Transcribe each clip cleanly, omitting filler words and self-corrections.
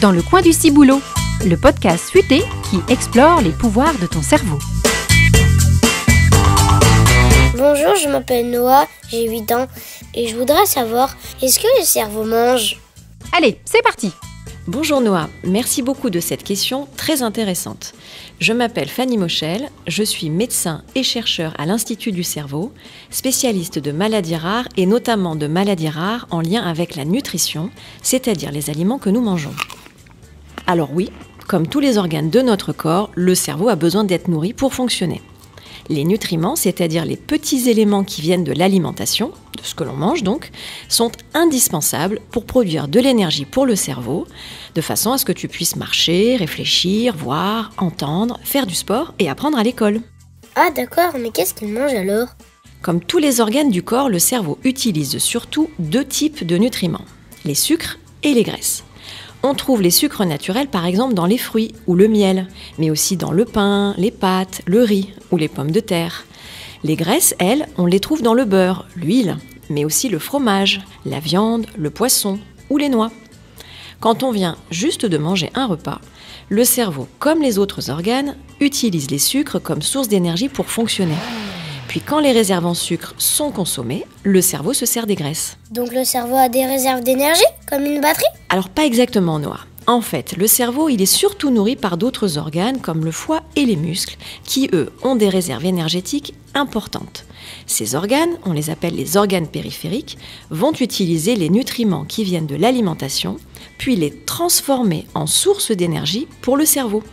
dans le coin du ciboulot, le podcast futé qui explore les pouvoirs de ton cerveau. Bonjour, je m'appelle Noah, j'ai 8 ans et je voudrais savoir, est-ce que le cerveau mange ? Allez, c'est parti! Bonjour Noah, merci beaucoup de cette question très intéressante. Je m'appelle Fanny Moschel, je suis médecin et chercheur à l'Institut du cerveau, spécialiste de maladies rares et notamment de maladies rares en lien avec la nutrition, c'est-à-dire les aliments que nous mangeons. Alors oui, comme tous les organes de notre corps, le cerveau a besoin d'être nourri pour fonctionner. Les nutriments, c'est-à-dire les petits éléments qui viennent de l'alimentation, de ce que l'on mange donc, sont indispensables pour produire de l'énergie pour le cerveau, de façon à ce que tu puisses marcher, réfléchir, voir, entendre, faire du sport et apprendre à l'école. Ah d'accord, mais qu'est-ce qu'il mange alors ? Comme tous les organes du corps, le cerveau utilise surtout 2 types de nutriments, les sucres et les graisses. On trouve les sucres naturels par exemple dans les fruits ou le miel, mais aussi dans le pain, les pâtes, le riz ou les pommes de terre. Les graisses, elles, on les trouve dans le beurre, l'huile, mais aussi le fromage, la viande, le poisson ou les noix. Quand on vient juste de manger un repas, le cerveau, comme les autres organes, utilise les sucres comme source d'énergie pour fonctionner. Puis quand les réserves en sucre sont consommées, le cerveau se sert des graisses. Donc le cerveau a des réserves d'énergie, comme une batterie ? Alors pas exactement Noah. En fait, le cerveau, il est surtout nourri par d'autres organes comme le foie et les muscles, qui eux ont des réserves énergétiques importantes. Ces organes, on les appelle les organes périphériques, vont utiliser les nutriments qui viennent de l'alimentation, puis les transformer en source d'énergie pour le cerveau.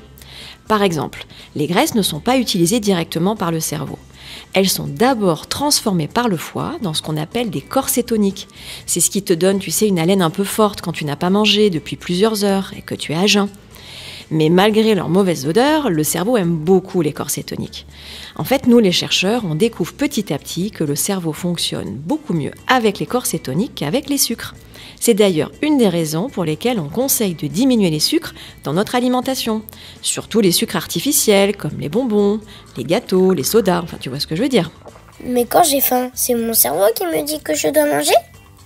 Par exemple, les graisses ne sont pas utilisées directement par le cerveau. Elles sont d'abord transformées par le foie dans ce qu'on appelle des corps cétoniques. C'est ce qui te donne, tu sais, une haleine un peu forte quand tu n'as pas mangé depuis plusieurs heures et que tu es à jeun. Mais malgré leur mauvaise odeur, le cerveau aime beaucoup les corps cétoniques. En fait, nous les chercheurs, on découvre petit à petit que le cerveau fonctionne beaucoup mieux avec les corps cétoniques qu'avec les sucres. C'est d'ailleurs une des raisons pour lesquelles on conseille de diminuer les sucres dans notre alimentation. Surtout les sucres artificiels, comme les bonbons, les gâteaux, les sodas, enfin tu vois ce que je veux dire. Mais quand j'ai faim, c'est mon cerveau qui me dit que je dois manger ?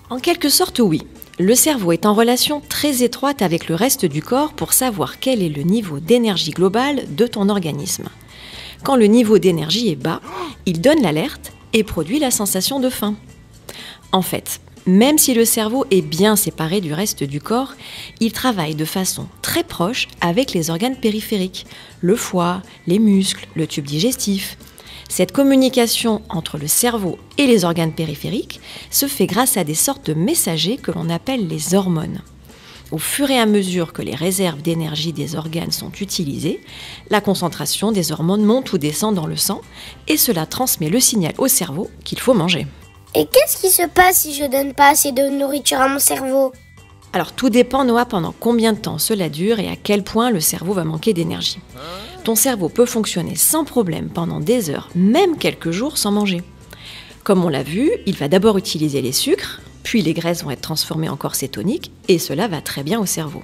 En quelque sorte, oui. Le cerveau est en relation très étroite avec le reste du corps pour savoir quel est le niveau d'énergie globale de ton organisme. Quand le niveau d'énergie est bas, il donne l'alerte et produit la sensation de faim. En fait, même si le cerveau est bien séparé du reste du corps, il travaille de façon très proche avec les organes périphériques, le foie, les muscles, le tube digestif. Cette communication entre le cerveau et les organes périphériques se fait grâce à des sortes de messagers que l'on appelle les hormones. Au fur et à mesure que les réserves d'énergie des organes sont utilisées, la concentration des hormones monte ou descend dans le sang et cela transmet le signal au cerveau qu'il faut manger. Et qu'est-ce qui se passe si je donne pas assez de nourriture à mon cerveau ? Alors tout dépend Noah pendant combien de temps cela dure et à quel point le cerveau va manquer d'énergie. Ton cerveau peut fonctionner sans problème pendant des heures, même quelques jours sans manger. Comme on l'a vu, il va d'abord utiliser les sucres, puis les graisses vont être transformées en corps cétoniques et cela va très bien au cerveau.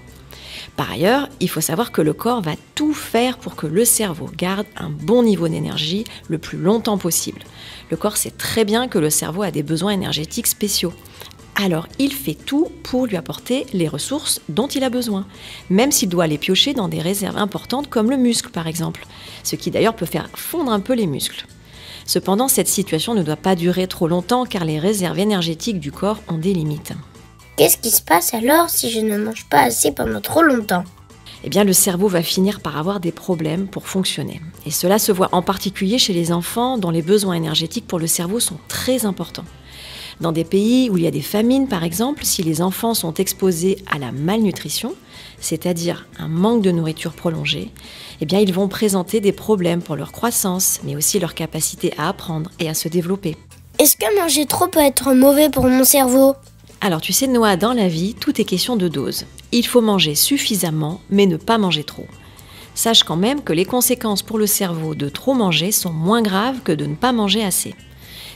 Par ailleurs, il faut savoir que le corps va tout faire pour que le cerveau garde un bon niveau d'énergie le plus longtemps possible. Le corps sait très bien que le cerveau a des besoins énergétiques spéciaux. Alors, il fait tout pour lui apporter les ressources dont il a besoin, même s'il doit les piocher dans des réserves importantes comme le muscle par exemple, ce qui d'ailleurs peut faire fondre un peu les muscles. Cependant, cette situation ne doit pas durer trop longtemps car les réserves énergétiques du corps ont des limites. Qu'est-ce qui se passe alors si je ne mange pas assez pendant trop longtemps ? Eh bien, le cerveau va finir par avoir des problèmes pour fonctionner. Et cela se voit en particulier chez les enfants dont les besoins énergétiques pour le cerveau sont très importants. Dans des pays où il y a des famines, par exemple, si les enfants sont exposés à la malnutrition, c'est-à-dire un manque de nourriture prolongé, eh bien, ils vont présenter des problèmes pour leur croissance, mais aussi leur capacité à apprendre et à se développer. Est-ce que manger trop peut être mauvais pour mon cerveau ? Alors, tu sais, Noah, dans la vie, tout est question de dose. Il faut manger suffisamment, mais ne pas manger trop. Sache quand même que les conséquences pour le cerveau de trop manger sont moins graves que de ne pas manger assez.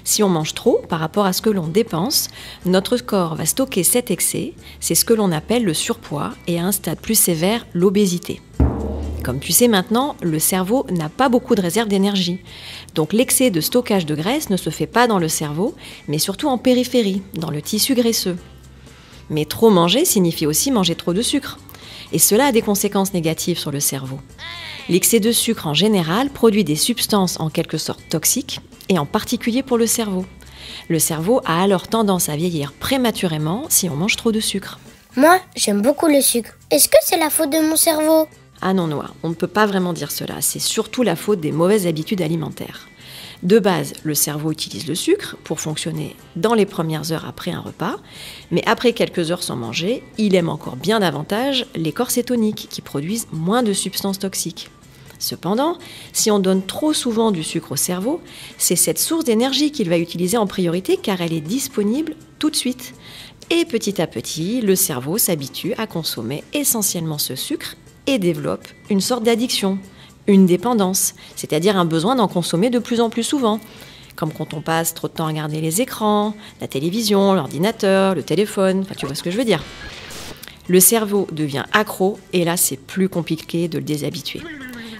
Si on mange trop par rapport à ce que l'on dépense, notre corps va stocker cet excès, c'est ce que l'on appelle le surpoids et à un stade plus sévère, l'obésité. Comme tu sais maintenant, le cerveau n'a pas beaucoup de réserves d'énergie. Donc l'excès de stockage de graisse ne se fait pas dans le cerveau, mais surtout en périphérie, dans le tissu graisseux. Mais trop manger signifie aussi manger trop de sucre. Et cela a des conséquences négatives sur le cerveau. L'excès de sucre en général produit des substances en quelque sorte toxiques, et en particulier pour le cerveau. Le cerveau a alors tendance à vieillir prématurément si on mange trop de sucre. Moi, j'aime beaucoup le sucre. Est-ce que c'est la faute de mon cerveau? Ah non, Noah, on ne peut pas vraiment dire cela. C'est surtout la faute des mauvaises habitudes alimentaires. De base, le cerveau utilise le sucre pour fonctionner dans les premières heures après un repas, mais après quelques heures sans manger, il aime encore bien davantage les corps cétoniques qui produisent moins de substances toxiques. Cependant, si on donne trop souvent du sucre au cerveau, c'est cette source d'énergie qu'il va utiliser en priorité car elle est disponible tout de suite. Et petit à petit, le cerveau s'habitue à consommer essentiellement ce sucre et développe une sorte d'addiction, une dépendance, c'est-à-dire un besoin d'en consommer de plus en plus souvent, comme quand on passe trop de temps à regarder les écrans, la télévision, l'ordinateur, le téléphone, enfin tu vois ce que je veux dire. Le cerveau devient accro et là c'est plus compliqué de le déshabituer.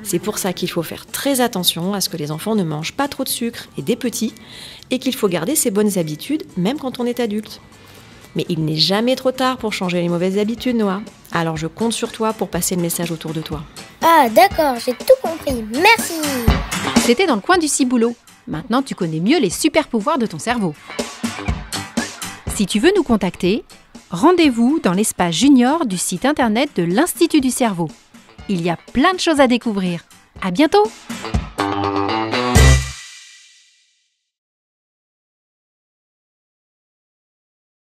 C'est pour ça qu'il faut faire très attention à ce que les enfants ne mangent pas trop de sucre et des petits, et qu'il faut garder ses bonnes habitudes même quand on est adulte. Mais il n'est jamais trop tard pour changer les mauvaises habitudes, Noah. Alors je compte sur toi pour passer le message autour de toi. Ah d'accord, j'ai tout compris. Merci. C'était dans le coin du ciboulot. Maintenant, tu connais mieux les super pouvoirs de ton cerveau. Si tu veux nous contacter, rendez-vous dans l'espace junior du site internet de l'Institut du cerveau. Il y a plein de choses à découvrir. À bientôt!